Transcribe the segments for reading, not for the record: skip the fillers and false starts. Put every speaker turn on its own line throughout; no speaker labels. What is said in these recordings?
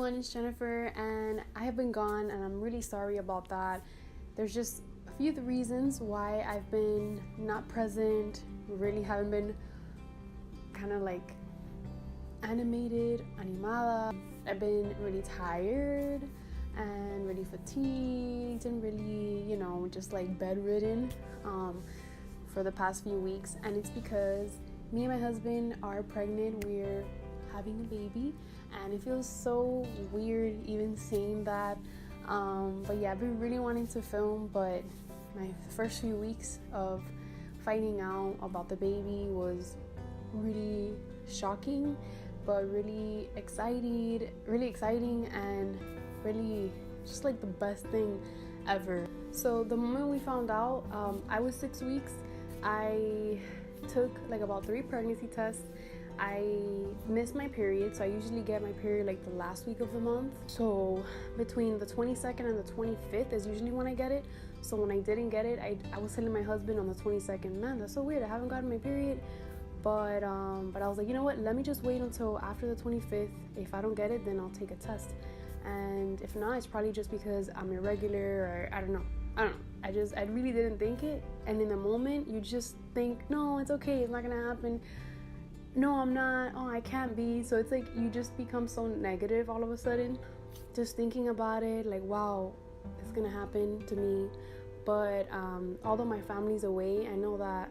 everyone, it's Jennifer, and I have been gone, and I'm really sorry about that. There's just a few reasons why I've been not present, really haven't been kind of like animada. I've been really tired and really fatigued and really, you know, just like bedridden for the past few weeks, and it's because me and my husband are pregnant. We're having a baby, and it feels so weird even saying that, but yeah, I've been really wanting to film, but my first few weeks of finding out about the baby was really shocking, but really exciting, and really just like the best thing ever. So the moment we found out, I was 6 weeks. I took like about 3 pregnancy tests. I missed my period, so I usually get my period like the last week of the month. So between the 22nd and the 25th is usually when I get it. So when I didn't get it, I was telling my husband on the 22nd, man, that's so weird, I haven't gotten my period. But I was like, you know what, let me just wait until after the 25th. If I don't get it, then I'll take a test. And if not, it's probably just because I'm irregular, or I don't know. I really didn't think it. And in the moment, you just think, no, it's okay, it's not gonna happen. No, I'm not. Oh, I can't be. So it's like you just become so negative all of a sudden, just thinking about it, like, wow, it's gonna happen to me. But although my family's away, I know that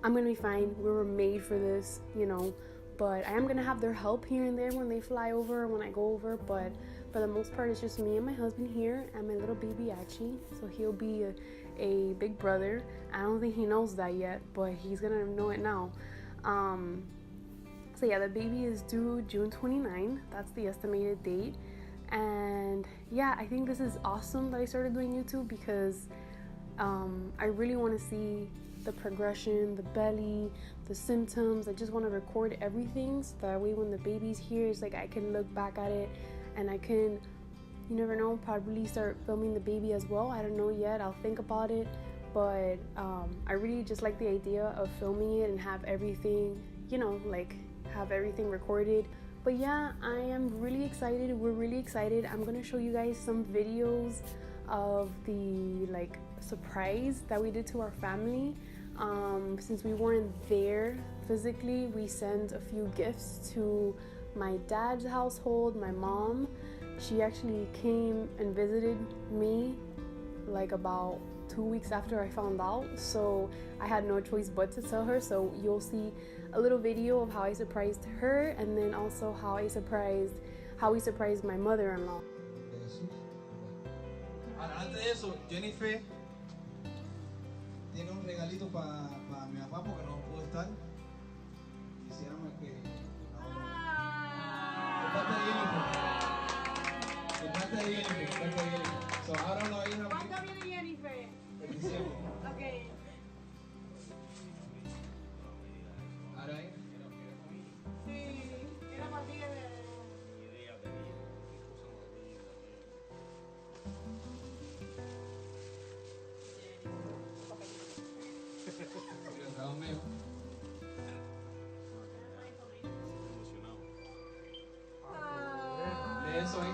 I'm gonna be fine. We were made for this, you know. But I am gonna have their help here and there when they fly over, when I go over. But for the most part, it's just me and my husband here, and my little baby Achi. So he'll be a big brother. I don't think he knows that yet, but he's gonna know it now. So yeah, the baby is due June 29. That's the estimated date. And yeah, I think this is awesome that I started doing YouTube, because I really want to see the progression, the belly, the symptoms. I just want to record everything, so that way when the baby's here, it's like I can look back at it, and I can, you never know, probably start filming the baby as well. I don't know yet, I'll think about it. But I really just like the idea of filming it and have everything, you know, like have everything recorded. But yeah, I am really excited. We're really excited. I'm gonna show you guys some videos of the like surprise that we did to our family. Since we weren't there physically, we sent a few gifts to my dad's household. My mom, she actually came and visited me like about 2 weeks after I found out, so I had no choice but to tell her. So you'll see a little video of how I surprised her, and then also how we surprised my mother-in-law.
Antes de eso, Jennifer tiene un regalito para mi papá porque no pudo estar. Quisiéramos que de parte de Jennifer. So ahora no hay una.
¿Cuándo viene Jennifer?
En diciembre.
Okay.
Ahora ahí.
Sí, era para ti de.
Regalo mío. De eso ahí.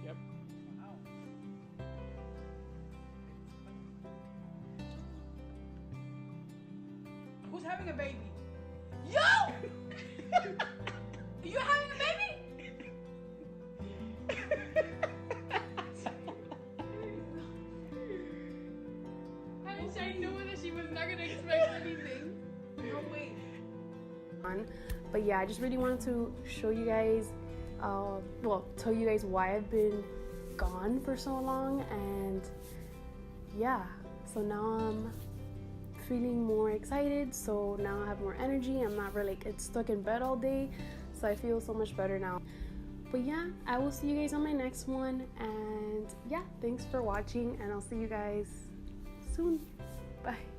Yep.
Wow. Who's having a baby? You! You having a baby? I knew that she was not gonna expect anything. No way.
But yeah, I just really wanted to show you guys, tell you guys why I've been gone for so long, and yeah, so now I'm feeling more excited. So now I have more energy. I'm not really like stuck in bed all day, so I feel so much better now. But yeah, I will see you guys on my next one, and yeah, thanks for watching, and I'll see you guys soon. Bye.